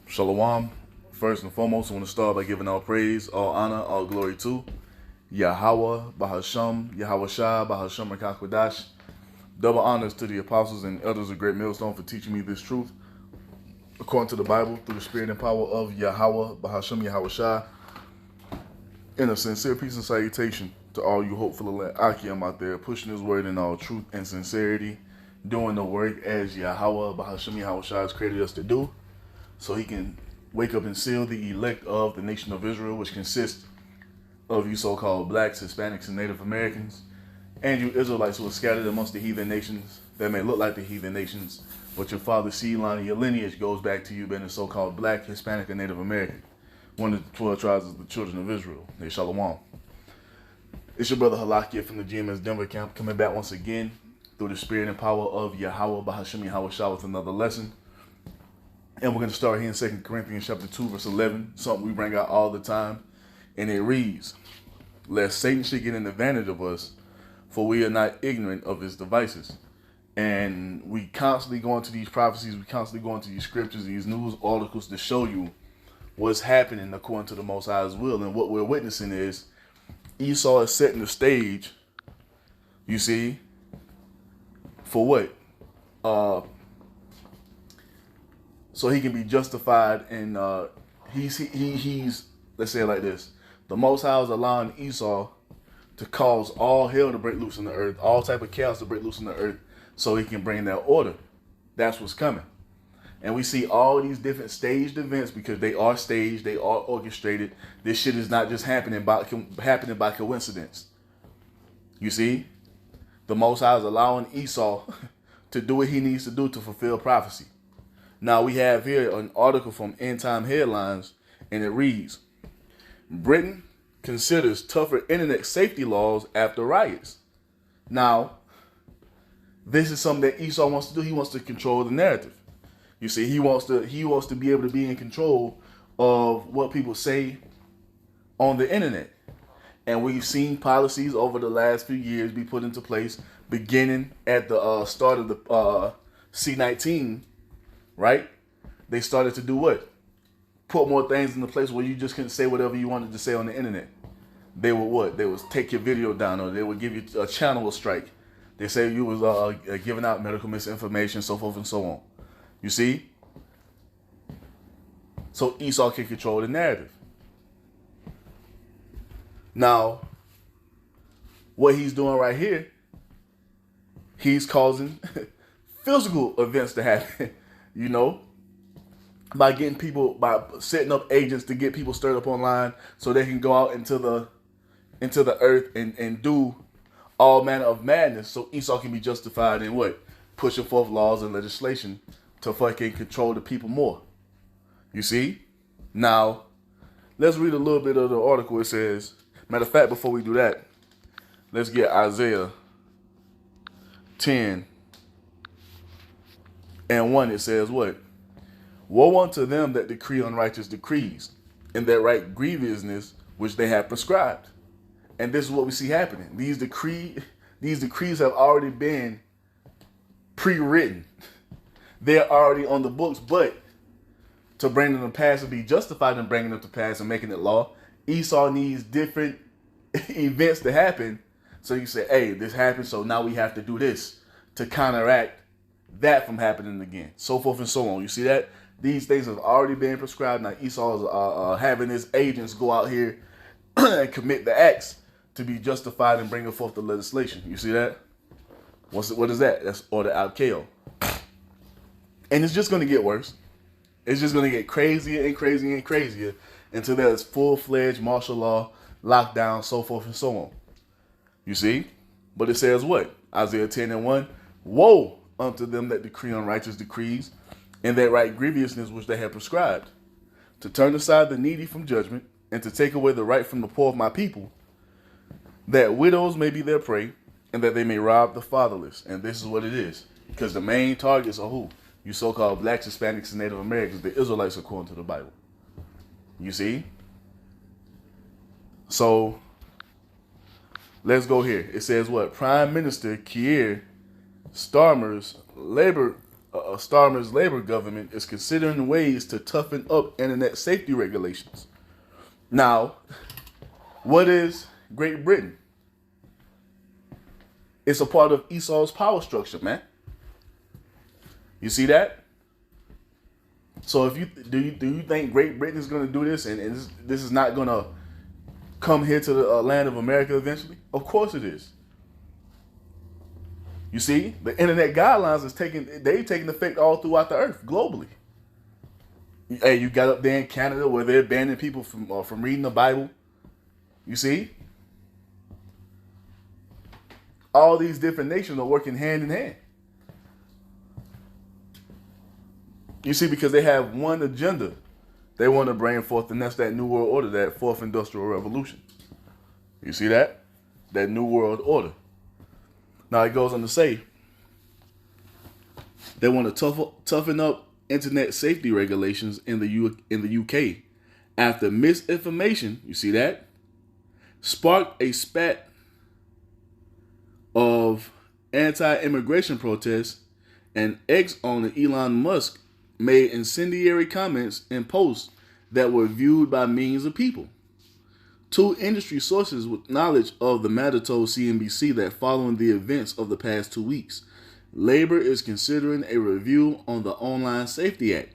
Shalom. First and foremost, I want to start by giving all praise, all honor, all glory to Yahweh, Bahasham, Yahweh Shah, Bahasham Rakakwadash. Double honors to the apostles and elders of Great Millstone for teaching me this truth according to the Bible through the spirit and power of Yahweh, Bahasham, Yahweh Shah. And a sincere peace and salutation to all you hopeful Akim out there pushing his word in all truth and sincerity, doing the work as Yahweh, Bahasham, Yahweh Shah has created us to do, so he can wake up and seal the elect of the nation of Israel, which consists of you so-called blacks, Hispanics, and Native Americans, and you Israelites who are scattered amongst the heathen nations that may look like the heathen nations, but your father's seed line and your lineage goes back to you being a so-called black, Hispanic, and Native American. One of the 12 tribes of the children of Israel. They Shalom. It's your brother Halakia from the GMS Denver camp, coming back once again through the spirit and power of Yahweh, Bahasham, Yahweh Shah, with another lesson. And we're going to start here in 2 Corinthians chapter 2, verse 11, something we bring out all the time. And it reads, "Lest Satan should get an advantage of us, for we are not ignorant of his devices." And we constantly go into these prophecies, we constantly go into these scriptures, these news articles to show you what's happening according to the Most High's will. And what we're witnessing is Esau is setting the stage, you see, for what? So he can be justified, and he's let's say it like this: the Most High is allowing Esau to cause all hell to break loose in the earth, all type of chaos to break loose in the earth, so he can bring that order. That's what's coming. And we see all these different staged events because they are staged, they are orchestrated. This shit is not just happening by coincidence. You see, the Most High is allowing Esau to do what he needs to do to fulfill prophecy. Now we have here an article from End Time Headlines, and it reads, "Britain considers tougher internet safety laws after riots." Now, this is something that Esau wants to do. He wants to control the narrative. You see, he wants to be able to be in control of what people say on the internet. And we've seen policies over the last few years be put into place, beginning at the start of the C-19, right? They started to do what? Put more things in the place where you just couldn't say whatever you wanted to say on the internet. They would what? They would take your video down, or they would give you a channel strike. They say you was giving out medical misinformation, so forth and so on. You see? So Esau can control the narrative. Now, what he's doing right here, he's causing physical events to happen, you know, by setting up agents to get people stirred up online so they can go out into the earth and do all manner of madness, so Esau can be justified in what? Pushing forth laws and legislation to fucking control the people more. You see? Now, let's read a little bit of the article. It says, matter of fact, before we do that, let's get Isaiah 10 and 1. It says what? "Woe unto them that decree unrighteous decrees, and that write grievousness which they have prescribed." And this is what we see happening. These decrees have already been pre-written. They're already on the books, but to bring them to pass and be justified in bringing them to pass and making it law, Esau needs different events to happen. So you say, hey, this happened, so now we have to do this to counteract that from happening again. So forth and so on. You see that? These things have already been prescribed. Now Esau is having his agents go out here and commit the acts to be justified in bringing forth the legislation. You see that? What is that? That's order al kale. And it's just going to get worse. It's just going to get crazier and crazier and crazier until there's full-fledged martial law, lockdown, so forth and so on. You see? But it says what? Isaiah 10 and 1. "Woe unto them that decree unrighteous decrees, and that write grievousness which they have prescribed, to turn aside the needy from judgment, and to take away the right from the poor of my people, that widows may be their prey, and that they may rob the fatherless." And this is what it is. Because the main targets are who? You so-called blacks, Hispanics, and Native Americans, the Israelites according to the Bible. You see? So, let's go here. It says what? Prime Minister Keir Starmer's Labour Starmer's Labor government is considering ways to toughen up internet safety regulations. Now, what is Great Britain? It's a part of Esau's power structure, man. You see that? So if you do you think Great Britain is going to do this, and this is not going to come here to the land of America eventually? Of course it is. You see, the internet guidelines they've taken effect all throughout the earth globally. Hey, you got up there in Canada where they're banning people from reading the Bible. You see, all these different nations are working hand in hand. You see, because they have one agenda they want to bring forth, and that's that New World Order, that Fourth Industrial Revolution. You see that? That New World Order. Now it goes on to say they want to toughen up internet safety regulations in the UK after misinformation, you see that, sparked a spat of anti-immigration protests, and ex-owner Elon Musk made incendiary comments and posts that were viewed by millions of people. Two industry sources with knowledge of the matter told CNBC that following the events of the past 2 weeks, Labor is considering a review on the Online Safety Act,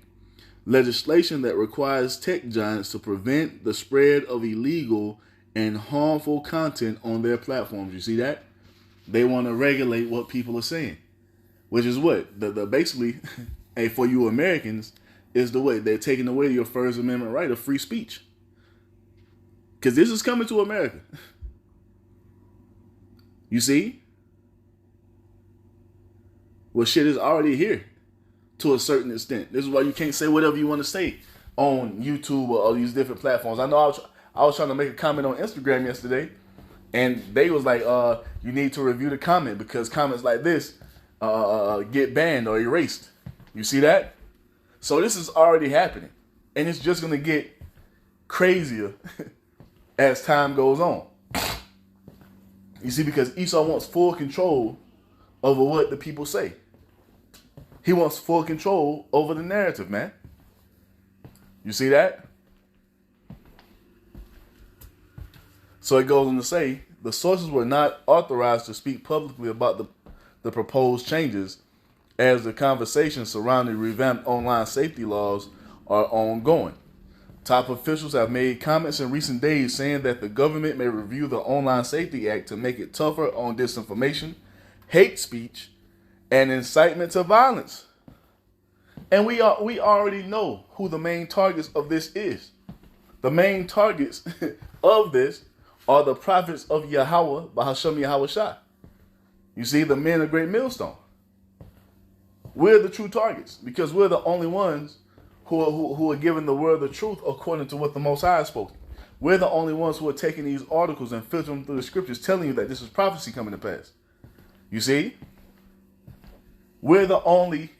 legislation that requires tech giants to prevent the spread of illegal and harmful content on their platforms. You see that? They want to regulate what people are saying, which is what? The basically, hey, for you Americans, is the way they're taking away your First Amendment right of free speech. Because this is coming to America. You see? Well, shit is already here to a certain extent. This is why you can't say whatever you want to say on YouTube or all these different platforms. I know I was trying to make a comment on Instagram yesterday, and they was like, you need to review the comment because comments like this get banned or erased. You see that? So this is already happening, and it's just going to get crazier as time goes on. You see, because Esau wants full control over what the people say. He wants full control over the narrative, man. You see that? So it goes on to say, the sources were not authorized to speak publicly about the proposed changes, as the conversations surrounding revamped online safety laws are ongoing. Top officials have made comments in recent days saying that the government may review the Online Safety Act to make it tougher on disinformation, hate speech, and incitement to violence. And we already know who the main targets of this is. The main targets of this are the prophets of Yahweh, Bahasham Yahweh Shah. You see, the men of Great Millstone. We're the true targets because we're the only ones who are giving the word the truth according to what the Most High has spoken. We're the only ones who are taking these articles and filtering them through the scriptures, telling you that this is prophecy coming to pass. You see? We're the only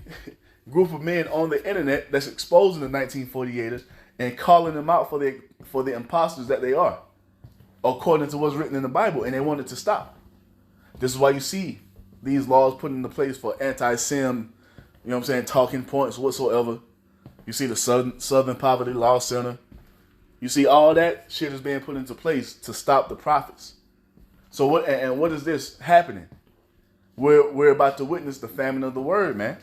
group of men on the internet that's exposing the 1948ers and calling them out for the imposters that they are, according to what's written in the Bible, and they want it to stop. This is why you see these laws put into place for anti-sim, you know what I'm saying, talking points whatsoever. You see the Southern Poverty Law Center. You see all that shit is being put into place to stop the prophets. So what is this happening? We're about to witness the famine of the word, man.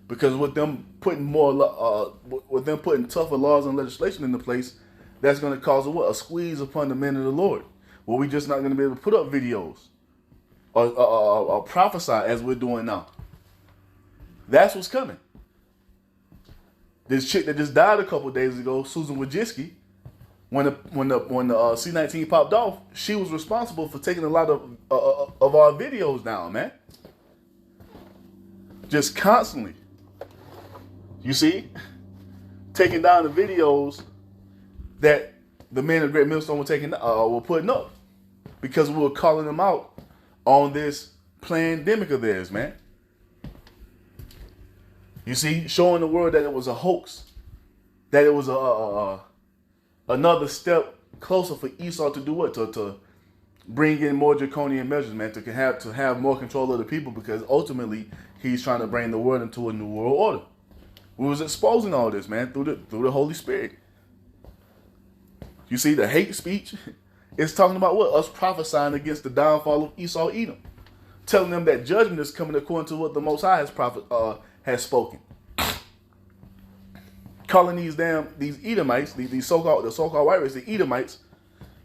Because with them putting tougher laws and legislation into place, that's going to cause a squeeze upon the men of the Lord. Well, we're just not going to be able to put up videos or prophesy as we're doing now. That's what's coming. This chick that just died a couple days ago, Susan Wojcicki, when the C-19 popped off, she was responsible for taking a lot of our videos down, man. Just constantly. You see? Taking down the videos that the men of Great Millstone were putting up. Because we were calling them out on this pandemic of theirs, man. You see, showing the world that it was a hoax, that it was another step closer for Esau to do what? To bring in more draconian measures, man, to have more control of the people, because ultimately he's trying to bring the world into a new world order. We was exposing all this, man, through the Holy Spirit. You see, the hate speech is talking about what? Us prophesying against the downfall of Esau, Edom. Telling them that judgment is coming according to what the Most High has spoken. Calling these Edomites, the so-called white race, the Edomites,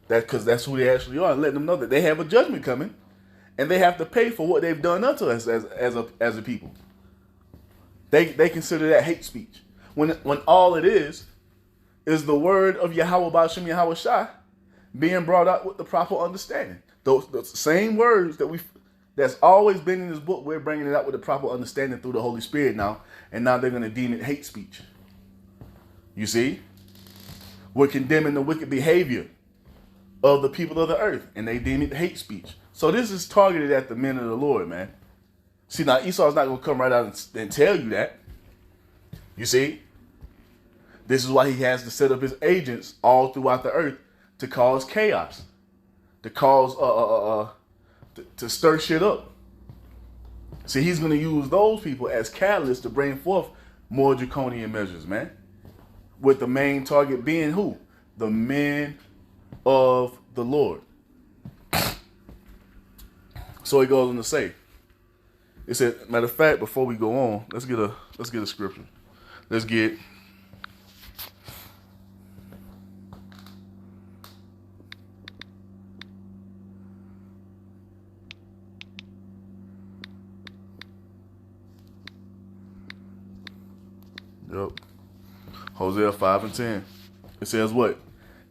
because that's who they actually are, and letting them know that they have a judgment coming, and they have to pay for what they've done unto us as a people. They consider that hate speech. When all it is the word of Yahweh Ba'ashem Yahweh Shai being brought out with the proper understanding. Those same words that's always been in this book, we're bringing it out with the proper understanding through the Holy Spirit now, and now they're going to deem it hate speech. You see? We're condemning the wicked behavior of the people of the earth, and they deem it hate speech. So this is targeted at the men of the Lord, man. See, now Esau's not going to come right out and tell you that. You see? This is why he has to set up his agents all throughout the earth to cause chaos, to cause, to stir shit up. See, he's going to use those people as catalysts to bring forth more draconian measures, man. With the main target being who? The men of the Lord. So he goes on to say, it said, matter of fact, before we go on, let's get a scripture. Let's get Hosea 5:10. It says what?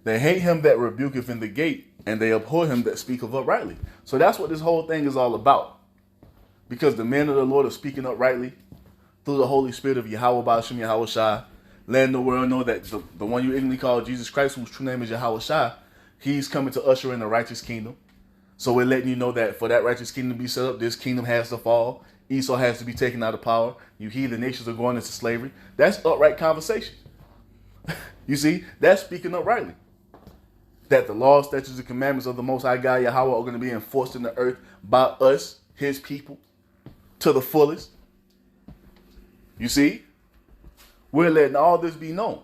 They hate him that rebuketh in the gate, and they abhor him that speaketh uprightly. So that's what this whole thing is all about. Because the men of the Lord are speaking uprightly through the Holy Spirit of Yahweh Ba'ashem Yahweh Shai, letting the world know that the one you ignorantly call Jesus Christ, whose true name is Yahweh Shai, he's coming to usher in the righteous kingdom. So we're letting you know that for that righteous kingdom to be set up, this kingdom has to fall. Esau has to be taken out of power. You heathen nations are going into slavery. That's upright conversation. You see, that's speaking uprightly. That the laws, statutes, and commandments of the Most High God Yahweh are going to be enforced in the earth by us, his people, to the fullest. You see, we're letting all this be known.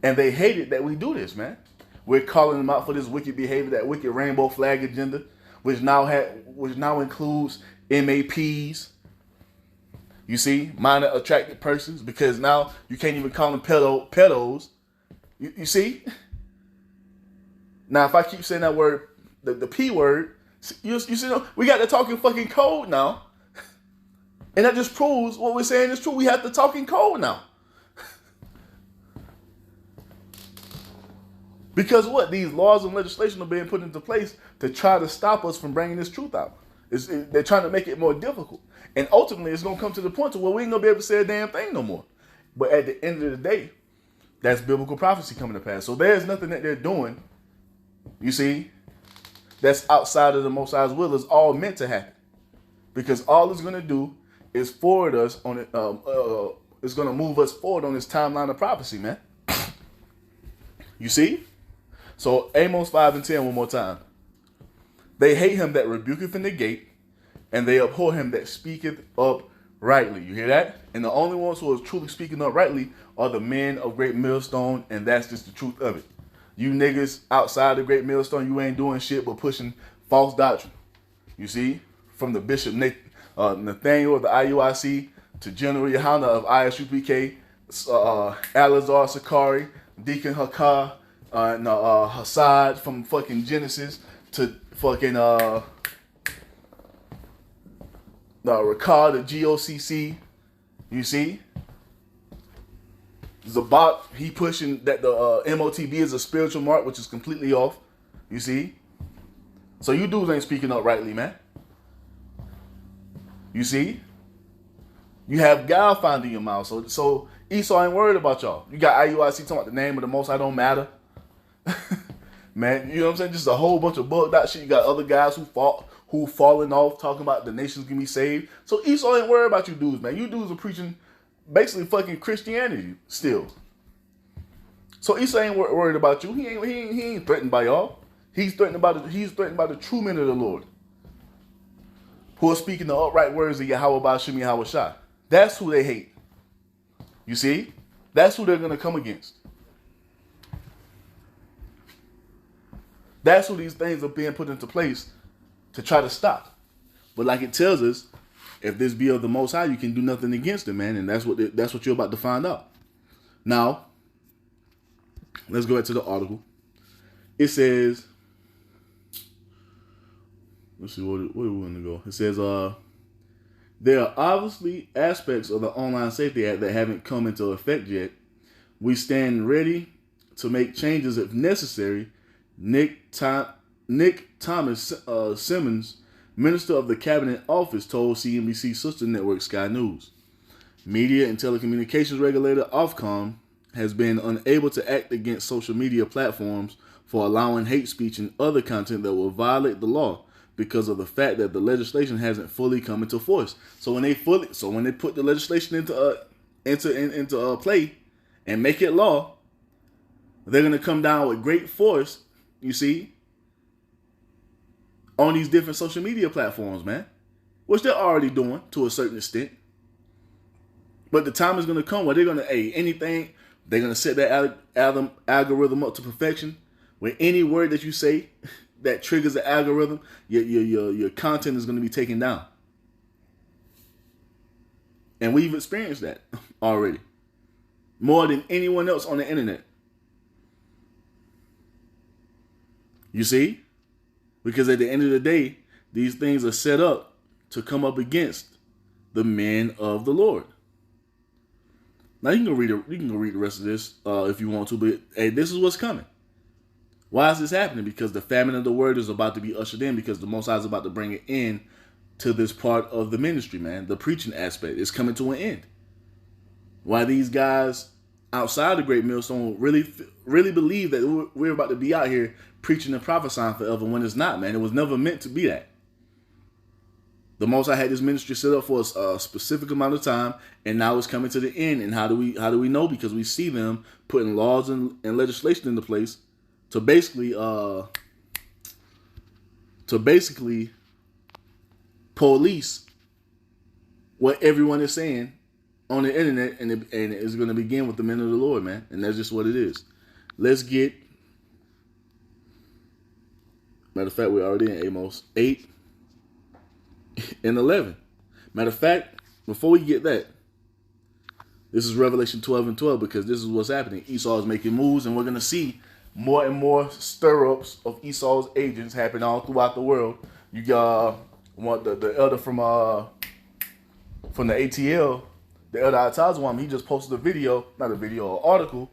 And they hate it that we do this, man. We're calling them out for this wicked behavior, that wicked rainbow flag agenda, which now includes MAPs. You see, minor attracted persons, because now you can't even call them pedos. You see? Now, if I keep saying that word, the P word, you see, we got the talking fucking code now. And that just proves what we're saying is true. We have the talking code now. Because what? These laws and legislation are being put into place to try to stop us from bringing this truth out. They're trying to make it more difficult. And ultimately, it's going to come to the point to where we ain't going to be able to say a damn thing no more. But at the end of the day, that's biblical prophecy coming to pass. So there's nothing that they're doing, you see, that's outside of the Most High's will. Is all meant to happen. Because all it's going to do is forward us on it. It's going to move us forward on this timeline of prophecy, man. You see? So Amos 5:10 one more time. They hate him that rebuketh in the gate, and they abhor him that speaketh uprightly. You hear that? And the only ones who are truly speaking uprightly are the men of Great Millstone, and that's just the truth of it. You niggas outside the Great Millstone, you ain't doing shit but pushing false doctrine. You see? From the Bishop Nathaniel of the IUIC to General Yohana of ISUPK, Alazar Sakari, Deacon Hakar, Hassad from fucking Genesis to fucking Ricard of GOCC. You see? Zabat, he pushing that the MOTB is a spiritual mark, which is completely off. You see? So you dudes ain't speaking up rightly, man. You see? You have God finding your mouth. So Esau ain't worried about y'all. You got IUIC talking about the name of the Most High don't matter. Man, you know what I'm saying? Just a whole bunch of bugged out shit. You got other guys who falling off talking about the nations can be saved. So Esau ain't worried about you dudes, man. You dudes are preaching basically fucking Christianity still. So Esau ain't worried about you. He ain't threatened by y'all. He's threatened by the true men of the Lord. who are speaking the upright words of Yahweh Ba'Shem Yahweh Shai. That's who they hate. You see? That's who they're going to come against. That's who these things are being put into place to try to stop. But like it tells us, if this be of the Most High, you can do nothing against it, man. And that's what you're about to find out. Now, let's go back to the article. It says, let's see, where we want to go. It says, there are obviously aspects of the Online Safety Act that haven't come into effect yet. We stand ready to make changes if necessary. Nick Thomas Simmons, Minister of the Cabinet Office, told CNBC sister network Sky News. Media and telecommunications regulator Ofcom has been unable to act against social media platforms for allowing hate speech and other content that will violate the law because of the fact that the legislation hasn't fully come into force. So when they put the legislation into play and make it law, they're gonna come down with great force, you see, on these different social media platforms, man, which they're already doing to a certain extent. But the time is gonna come where they're gonna anything. They're gonna set that algorithm up to perfection. With any word that you say that triggers the algorithm, your content is going to be taken down. And we've experienced that already. More than anyone else on the internet. You see? Because at the end of the day, these things are set up to come up against the men of the Lord. Now you can go read the rest of this if you want to, but hey, this is what's coming. Why is this happening? Because the famine of the word is about to be ushered in, because the Most High is about to bring it in to this part of the ministry, man. The preaching aspect is coming to an end. Why these guys outside the Great Millstone really believe that we're about to be out here preaching and prophesying forever, when it's not, man. It was never meant to be that. The Most High had this ministry set up for a specific amount of time, and now it's coming to the end. And how do we know? Because we see them putting laws and legislation into place to basically police what everyone is saying on the internet, and it's going to begin with the men of the Lord, man. And that's just what it is. Let's get, matter of fact, we're already in Amos 8 and 11. Matter of fact, before we get that, this is Revelation 12 and 12, because this is what's happening. Esau is making moves, and we're going to see more and more stir-ups of Esau's agents happen all throughout the world. You got the elder from the ATL, the elder Atazwam, he just posted an article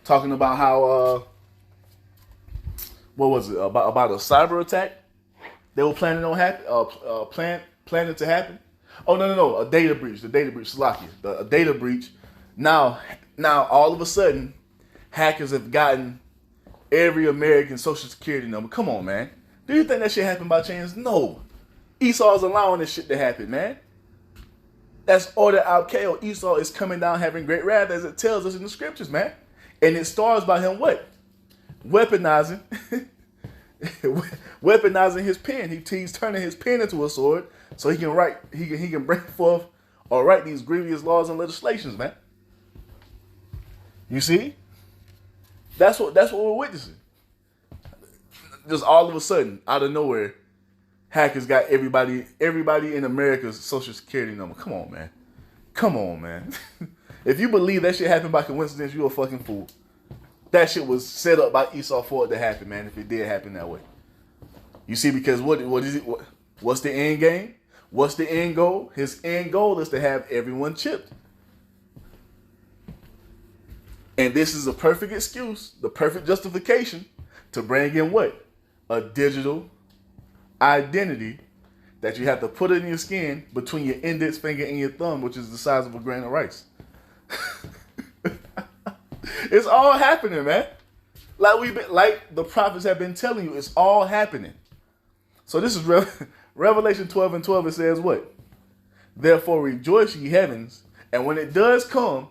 talking about how what was it, about a cyber attack they were planning to happen. Oh no, a data breach, Salakia, a data breach. Now all of a sudden, hackers have gotten every American social security number. Come on, man. Do you think that shit happened by chance? No. Esau is allowing this shit to happen, man. That's order out chaos. Esau is coming down having great wrath, as it tells us in the scriptures, man. And it starts by him what? Weaponizing his pen. He's turning his pen into a sword so he can write, he can bring forth or write these grievous laws and legislations, man. You see? That's what we're witnessing. Just all of a sudden, out of nowhere, hackers got everybody in America's social security number. Come on, man. If you believe that shit happened by coincidence, you're a fucking fool. That shit was set up by Esau for it to happen, man, if it did happen that way. You see, because what is it? What's the end game? What's the end goal? His end goal is to have everyone chipped. And this is a perfect excuse, the perfect justification to bring in what? A digital identity that you have to put in your skin between your index finger and your thumb, which is the size of a grain of rice. It's all happening, man. Like the prophets have been telling you, it's all happening. So this is Revelation 12 and 12. It says what? Therefore rejoice, ye heavens, and when it does come,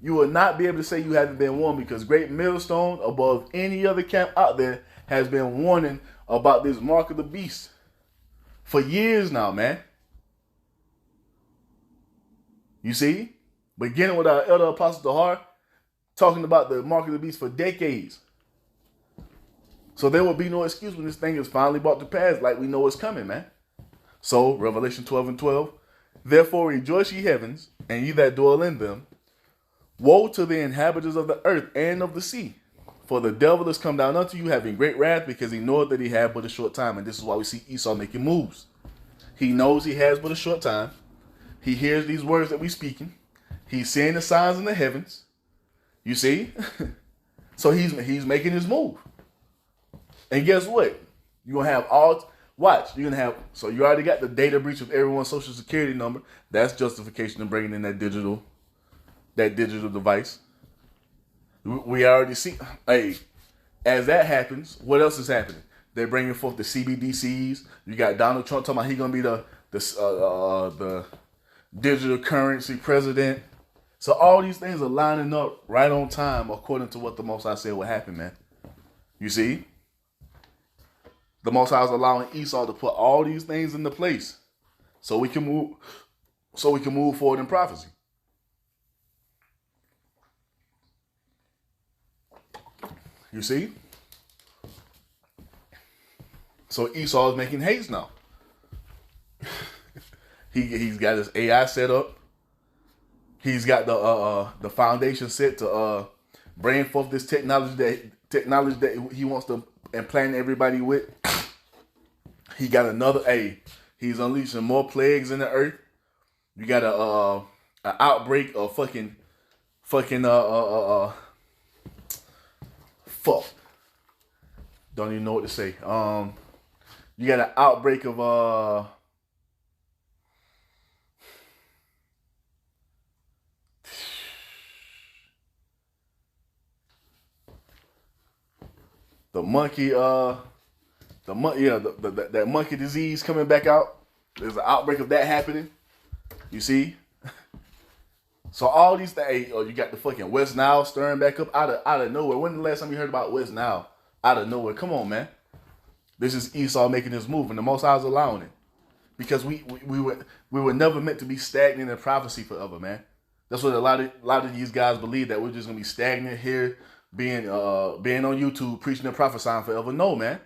you will not be able to say you haven't been warned, because Great Millstone, above any other camp out there, has been warning about this mark of the beast. For years now, man. You see? Beginning with our elder apostle Tahar, talking about the mark of the beast for decades. So there will be no excuse when this thing is finally brought to pass, like we know it's coming, man. So, Revelation 12:12, therefore rejoice ye heavens, and ye that dwell in them. Woe to the inhabitants of the earth and of the sea, for the devil is come down unto you, having great wrath, because he knoweth that he had but a short time. And this is why we see Esau making moves. He knows he has but a short time. He hears these words that we speaking. He's seeing the signs in the heavens. You see? So he's making his move. And guess what? You're going to have watch. You're going to have, so you already got the data breach of everyone's social security number. That's justification of bringing in that digital device. We already see, hey, as that happens, what else is happening? They're bringing forth the CBDCs. You got Donald Trump talking about he's going to be the digital currency president. So all these things are lining up right on time according to what the Most High said would happen, man. You see? The Most High is allowing Esau to put all these things into place so we can move forward in prophecy. You see? So Esau is making haste now. He's got his AI set up. He's got the foundation set to bring forth this technology that he wants to implant everybody with. He got another he's unleashing more plagues in the earth. You got an outbreak of fucking don't even know what to say. You got an outbreak of that monkey disease coming back out. There's an outbreak of that happening. You see? So all these things, you got the fucking West Nile stirring back up out of nowhere. When the last time you heard about West Nile? Out of nowhere. Come on, man. This is Esau making this move, and the Most High is allowing it. Because we were never meant to be stagnant in prophecy forever, man. That's what a lot of these guys believe, that we're just gonna be stagnant here, being on YouTube preaching and prophesying forever. No, man.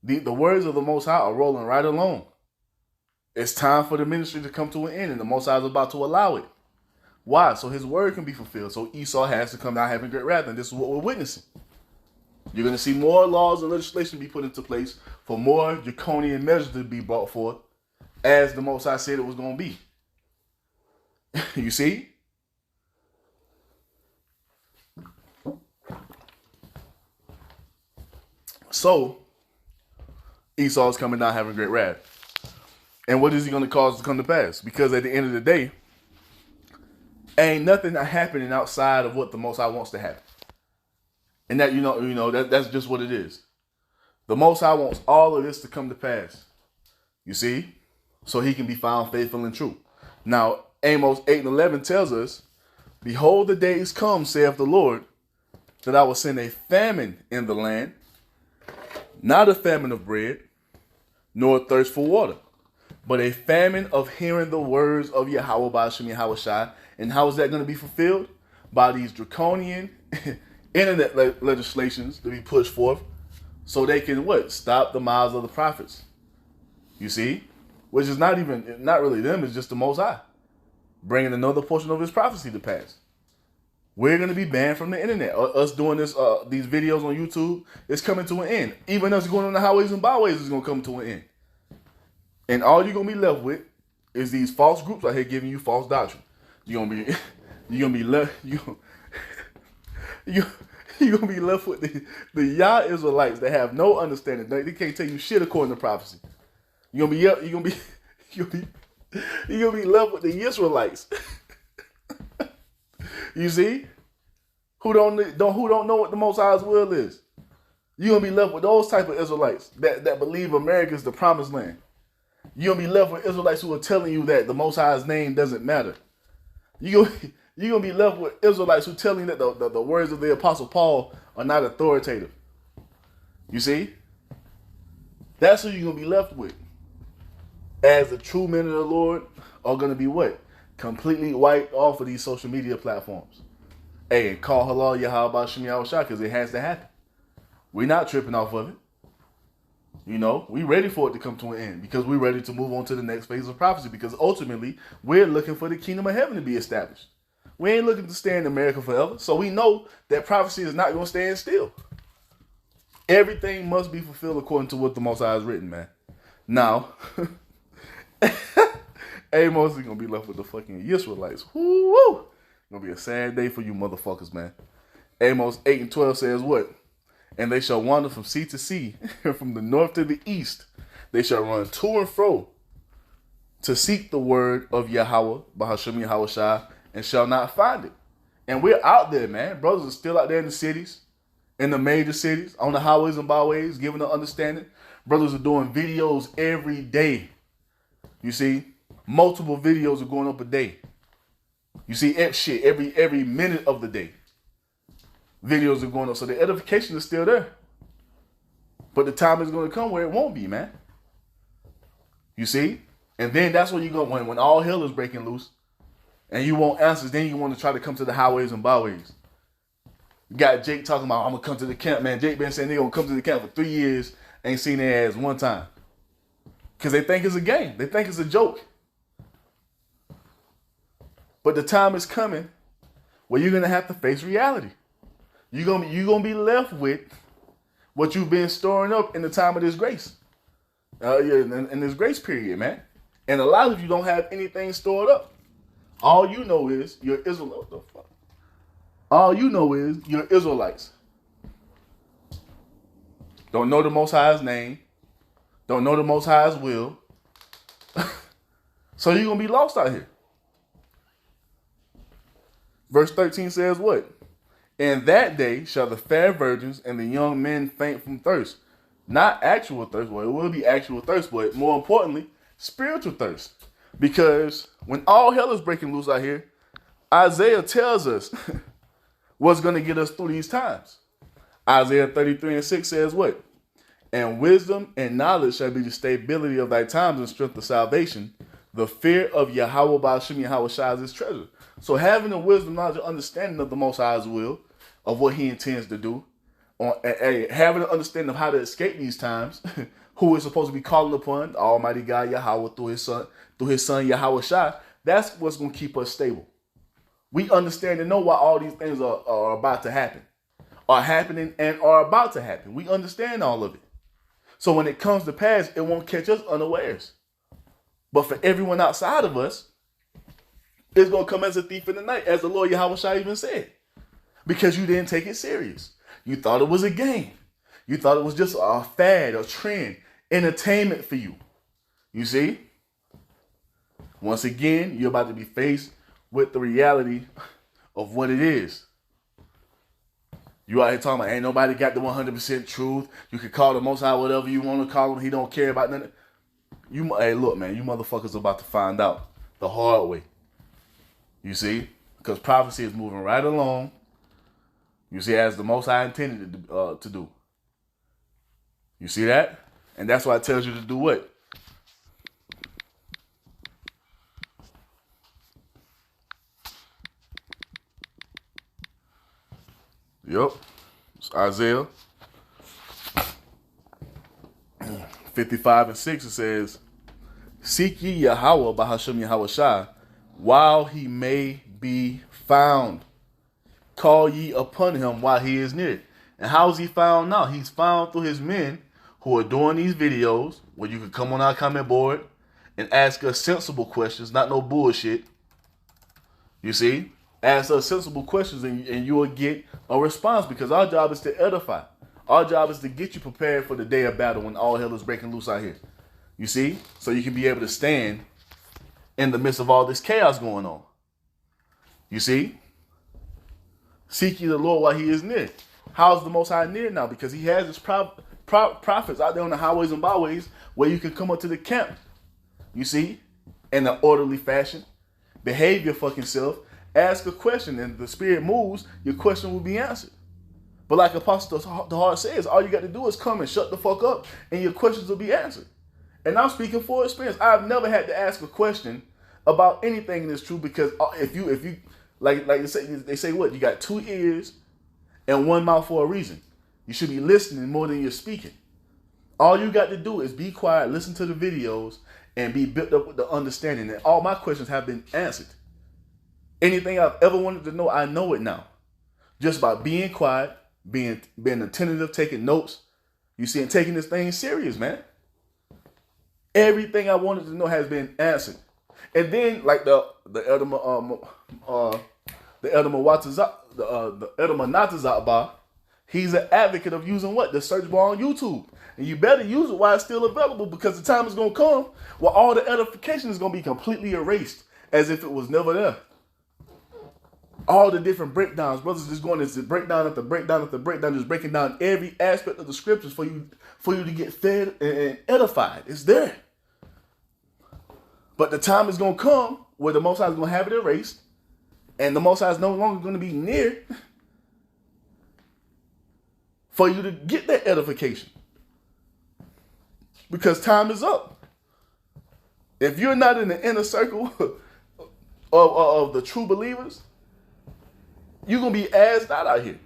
The words of the Most High are rolling right along. It's time for the ministry to come to an end, and the Most High is about to allow it. Why? So his word can be fulfilled. So Esau has to come down having great wrath, and this is what we're witnessing. You're going to see more laws and legislation be put into place for more draconian measures to be brought forth, as the Most High said it was going to be. You see? So Esau is coming down having great wrath. And what is he going to cause to come to pass? Because at the end of the day, ain't nothing happening outside of what the Most High wants to happen. And that, that's just what it is. The Most High wants all of this to come to pass. You see? So he can be found faithful and true. Now, Amos 8:11 tells us, behold, the days come, saith the Lord, that I will send a famine in the land, not a famine of bread, nor a thirst for water, but a famine of hearing the words of Yahweh by Hashem Yahweh Shai. And how is that going to be fulfilled? By these draconian internet legislations to be pushed forth so they can stop the mouths of the prophets. You see? Which is not really them, it's just the Most High bringing another portion of his prophecy to pass. We're going to be banned from the internet. Us doing these videos on YouTube is coming to an end. Even us going on the highways and byways is going to come to an end. And all you're going to be left with is these false groups out here giving you false doctrine. You're going to be left with the Yah Israelites that have no understanding. They can't tell you shit according to prophecy. You're gonna be left with the Israelites. You see? Who don't know what the Most High's will is. You're gonna be left with those type of Israelites that believe America's the promised land. You're gonna be left with Israelites who are telling you that the Most High's name doesn't matter. You're gonna be left with Israelites who telling you that the words of the Apostle Paul are not authoritative. You see? That's who you're gonna be left with. as the true men of the Lord are going to be what? Completely wiped off of these social media platforms. Hey, and call halal Yahweh Shem Yahushua because it has to happen. We're not tripping off of it. You know, we ready for it to come to an end because we're ready to move on to the next phase of prophecy because ultimately we're looking for the kingdom of heaven to be established. We ain't looking to stay in America forever. So we know that prophecy is not going to stand still. Everything must be fulfilled according to what the Most High has written, man. Now, Amos is going to be left with the fucking Israelites. Woo! Going to be a sad day for you motherfuckers, man. Amos 8 and 12 says what? And they shall wander from sea to sea, and from the north to the east. They shall run to and fro to seek the word of Yahweh, Bahashem Yahweh Shai, and shall not find it. And we're out there, man. Brothers are still out there in the cities, in the major cities, on the highways and byways, giving the understanding. Brothers are doing videos every day. You see, multiple videos are going up a day. You see, every minute of the day. Videos are going up, so the edification is still there. But the time is going to come where it won't be, man. You see? And then that's when you go, when all hell is breaking loose, and you want answers, then you want to try to come to the highways and byways. You got Jake talking about, I'm going to come to the camp, man. Jake been saying they're going to come to the camp for 3 years, ain't seen their ass one time. Because they think it's a game. They think it's a joke. But the time is coming where you're going to have to face reality. You're gonna be left with what you've been storing up in the time of this grace. In this grace period, man. And a lot of you don't have anything stored up. All you know is you're Israelites. What the fuck? All you know is you're Israelites. Don't know the Most High's name. Don't know the Most High's will. So you're gonna be lost out here. Verse 13 says what? In that day shall the fair virgins and the young men faint from thirst. Not actual thirst. Well, it will be actual thirst, but more importantly, spiritual thirst. Because when all hell is breaking loose out here, Isaiah tells us what's going to get us through these times. Isaiah 33 and 6 says what? And wisdom and knowledge shall be the stability of thy times and strength of salvation. The fear of Yahweh Ba'ashem Yahweh Shai is his treasure. So having the wisdom, knowledge, and understanding of the Most High's will, of what he intends to do, having an understanding of how to escape these times, who is supposed to be calling upon, the Almighty God Yahweh through his son Yahweh Shai, that's what's going to keep us stable. We understand and know why all these things are about to happen, are happening and are about to happen. We understand all of it. So when it comes to pass, it won't catch us unawares. But for everyone outside of us, it's going to come as a thief in the night, as the Lord Yahweh Shai even said. Because you didn't take it serious. You thought it was a game. You thought it was just a fad, a trend, entertainment for you. You see? Once again, you're about to be faced with the reality of what it is. You out here talking about, ain't nobody got the 100% truth. You can call the Most High whatever you want to call him. He don't care about nothing. Hey, look, man, you motherfuckers are about to find out the hard way. You see? Because prophecy is moving right along. You see, as the Most High intended to do. You see that? And that's why it tells you to do what? Yep. It's Isaiah 55 and 6. It says, seek ye Yahweh Bahashem Yahweh Shai, while he may be found. Call ye upon him while he is near. And how is he found now? He's found through his men who are doing these videos where you can come on our comment board and ask us sensible questions, not no bullshit. You see? Ask us sensible questions and you will get a response, because our job is to edify. Our job is to get you prepared for the day of battle when all hell is breaking loose out here. You see? So you can be able to stand in the midst of all this chaos going on. You see? Seek ye the Lord while he is near. How is the Most High near now? Because he has his prophets out there on the highways and byways where you can come up to the camp. You see? In an orderly fashion. Behave your fucking self. Ask a question, and the Spirit moves, your question will be answered. But like Apostle the Heart says, all you got to do is come and shut the fuck up, and your questions will be answered. And I'm speaking for experience. I've never had to ask a question about anything that's true, because if you like they say what, you got 2 ears and 1 mouth for a reason. You should be listening more than you're speaking. All you got to do is be quiet, listen to the videos, and be built up with the understanding that all my questions have been answered. Anything I've ever wanted to know, I know it now. Just by being quiet, being attentive, taking notes. You see, and taking this thing serious, man. Everything I wanted to know has been answered. And then, like the Elder Manatazaba, he's an advocate of using what? The search bar on YouTube. And you better use it while it's still available, because the time is going to come where all the edification is going to be completely erased as if it was never there. All the different breakdowns, brothers just going into breakdown after breakdown after breakdown, just breaking down every aspect of the scriptures for you to get fed and edified. It's there. But the time is going to come where the Most High is going to have it erased, and the Most High is no longer going to be near for you to get that edification. Because time is up. If you're not in the inner circle of the true believers, you're going to be asked out here.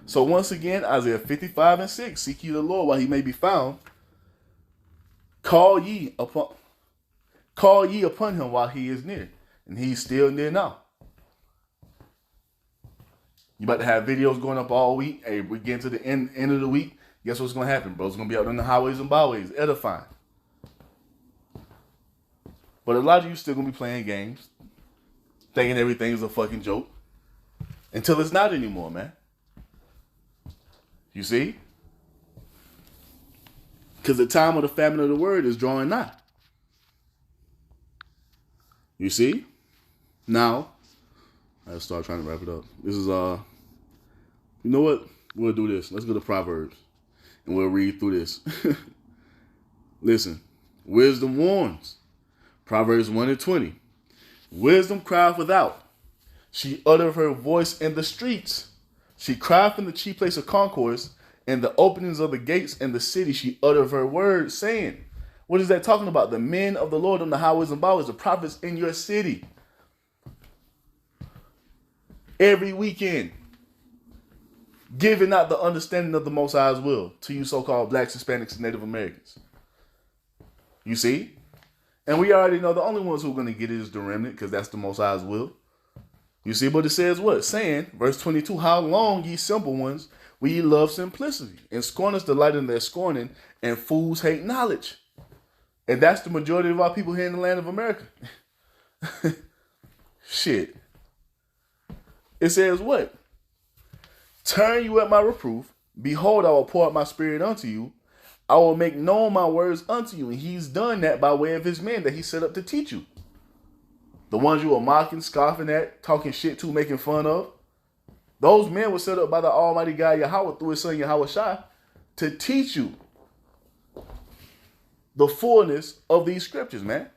So once again, Isaiah 55:6, seek ye the Lord while he may be found. Call ye upon him while he is near. And he's still near now. You about to have videos going up all week. Hey, we get to the end of the week. Guess what's going to happen, bro? It's going to be out on the highways and byways, edifying. But a lot of you still going to be playing games, thinking everything's a fucking joke, until it's not anymore, man. You see? Because the time of the famine of the word is drawing nigh. You see? Now, I'll start trying to wrap it up. This is, you know what? We'll do this. Let's go to Proverbs, and we'll read through this. Listen. Wisdom warns. Proverbs 1:20. Wisdom crieth without. She uttereth her voice in the streets. She crieth in the chief place of concourse. In the openings of the gates in the city, she uttereth her word, saying, what is that talking about? The men of the Lord on the highways and byways, the prophets in your city. Every weekend, giving out the understanding of the Most High's will to you so-called blacks, Hispanics, and Native Americans. You see? And we already know the only ones who are going to get it is the remnant, because that's the Most High's will. You see, but it says what? Saying, verse 22, how long, ye simple ones, will ye love simplicity, and scorners delight in their scorning, and fools hate knowledge. And that's the majority of our people here in the land of America. Shit. It says what? Turn you at my reproof. Behold, I will pour out my spirit unto you. I will make known my words unto you. And he's done that by way of his men that he set up to teach you. The ones you were mocking, scoffing at, talking shit to, making fun of. Those men were set up by the Almighty God Yahweh through his son Yahweh Shai to teach you the fullness of these scriptures, man.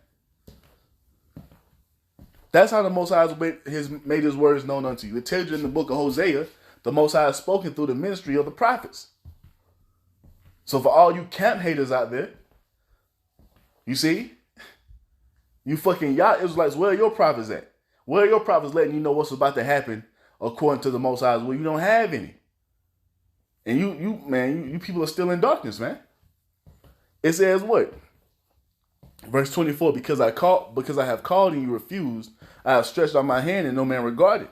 That's how the Most High has made his words known unto you. It tells you in the book of Hosea, the Most High has spoken through the ministry of the prophets. So for all you camp haters out there, you see, you fucking y'all Israelites, where are your prophets at? Where are your prophets letting you know what's about to happen according to the Most High's will? You don't have any. And you people are still in darkness, man. It says what? Verse 24, because I have called and you refused, I have stretched out my hand and no man regarded.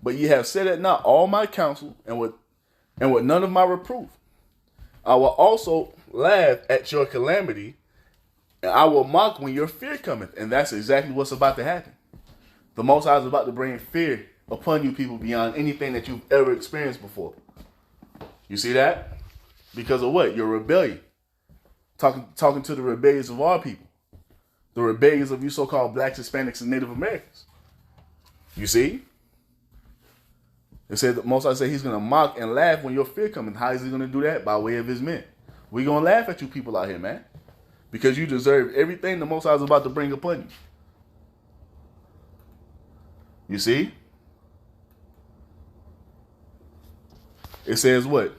But ye have said at not all my counsel and with none of my reproof. I will also laugh at your calamity, and I will mock when your fear cometh. And that's exactly what's about to happen. The Most High is about to bring fear upon you people beyond anything that you've ever experienced before. You see that? Because of what? Your rebellion. Talking to the rebellions of our people. The rebellions of you so-called blacks, Hispanics, and Native Americans. You see? It said the Most High said he's going to mock and laugh when your fear comes. How is he going to do that? By way of his men. We're going to laugh at you people out here, man. Because you deserve everything the Most High is about to bring upon you. You see? It says what?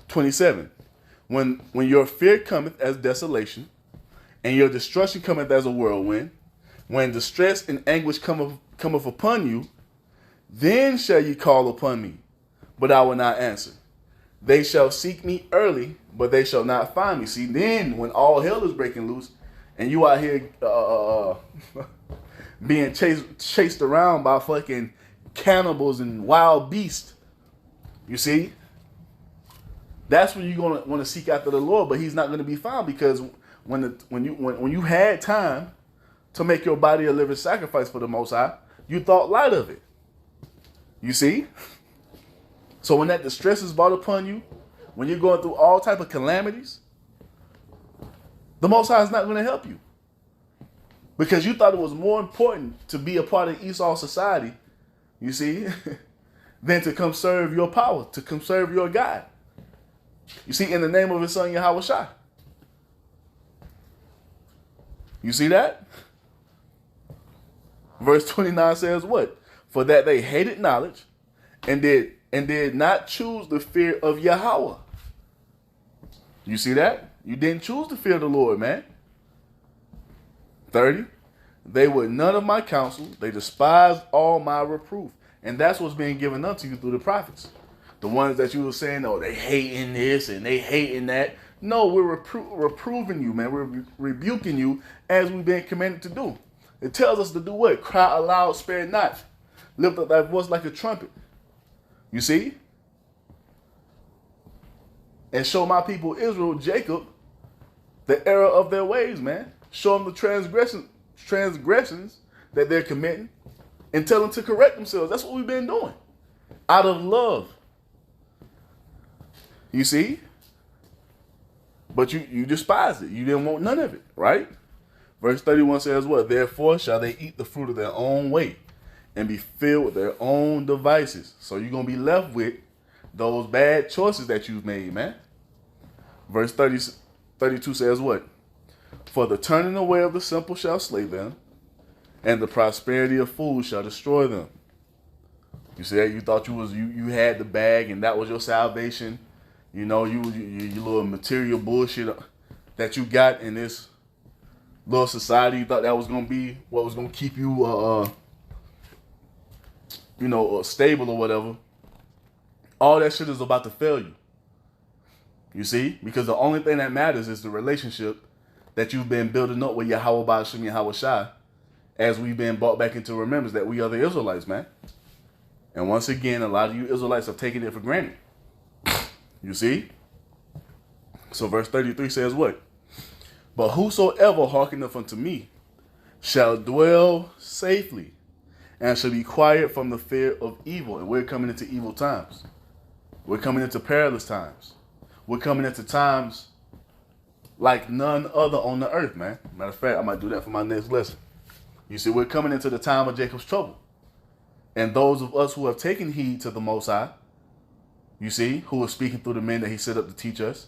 27. When your fear cometh as desolation, and your destruction cometh as a whirlwind. When distress and anguish cometh upon you, then shall ye call upon me, but I will not answer. They shall seek me early, but they shall not find me. See, then when all hell is breaking loose, and you out here being chased around by fucking cannibals and wild beasts, you see, that's when you're gonna want to seek after the Lord. But He's not gonna be found, because when you had time to make your body a living sacrifice for the Most High, you thought light of it. You see? So when that distress is brought upon you, when you're going through all type of calamities, the Most High is not going to help you. Because you thought it was more important to be a part of Esau society, you see, than to come serve your power, to come serve your God. You see, in the name of His Son, Yahweh Shai. You see that? Verse 29 says what? For that they hated knowledge and did not choose the fear of Yahweh. You see that? You didn't choose the fear of the Lord, man. 30. They were none of my counsel. They despised all my reproof. And that's what's being given unto you through the prophets. The ones that you were saying, oh, they hating this and they hating that. No, we're reproving you, man. We're rebuking you as we've been commanded to do. It tells us to do what? Cry aloud, spare not. Lift up thy voice like a trumpet. You see? And show my people Israel, Jacob, the error of their ways, man. Show them the transgressions that they're committing and tell them to correct themselves. That's what we've been doing. Out of love. You see? But you despised it. You didn't want none of it, right? Verse 31 says what? Therefore shall they eat the fruit of their own way and be filled with their own devices. So you're going to be left with those bad choices that you've made, man. Verse 32 says what? For the turning away of the simple shall slay them, and the prosperity of fools shall destroy them. You see that? You thought you had the bag and that was your salvation. You know, you little material bullshit that you got in this little society. You thought that was going to be what was going to keep you, stable or whatever. All that shit is about to fail you. You see? Because the only thing that matters is the relationship that you've been building up with Yahweh Ba'ashem Yahweh Shai, as we've been brought back into remembrance that we are the Israelites, man. And once again, a lot of you Israelites have taken it for granted. You see? So verse 33 says what? But whosoever hearkeneth unto me shall dwell safely and shall be quiet from the fear of evil. And we're coming into evil times. We're coming into perilous times. We're coming into times like none other on the earth, man. Matter of fact, I might do that for my next lesson. You see, we're coming into the time of Jacob's trouble. And those of us who have taken heed to the Most High, you see, who are speaking through the men that He set up to teach us,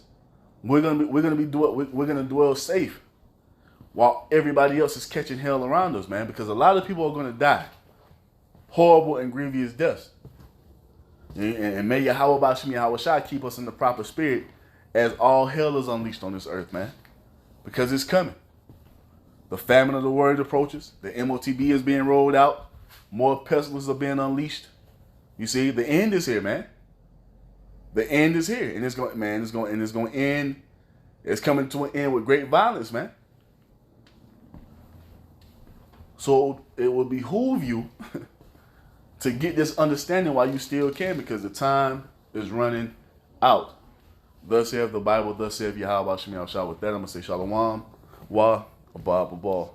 we're gonna dwell safe while everybody else is catching hell around us, man. Because a lot of people are gonna die horrible and grievous deaths. And may Yahweh Ba'ashem Yahweh Shai keep us in the proper spirit as all hell is unleashed on this earth, man. Because it's coming. The famine of the word approaches. The MOTB is being rolled out. More pestilences are being unleashed. You see, the end is here, man. The end is here. And it's going to end. It's coming to an end with great violence, man. So it will behoove you to get this understanding while you still can, because the time is running out. Thus saith the Bible, thus saith Yahweh Shem Yahweh Shah. With that, I'm going to say Shalom, Wa, Abba, Abba.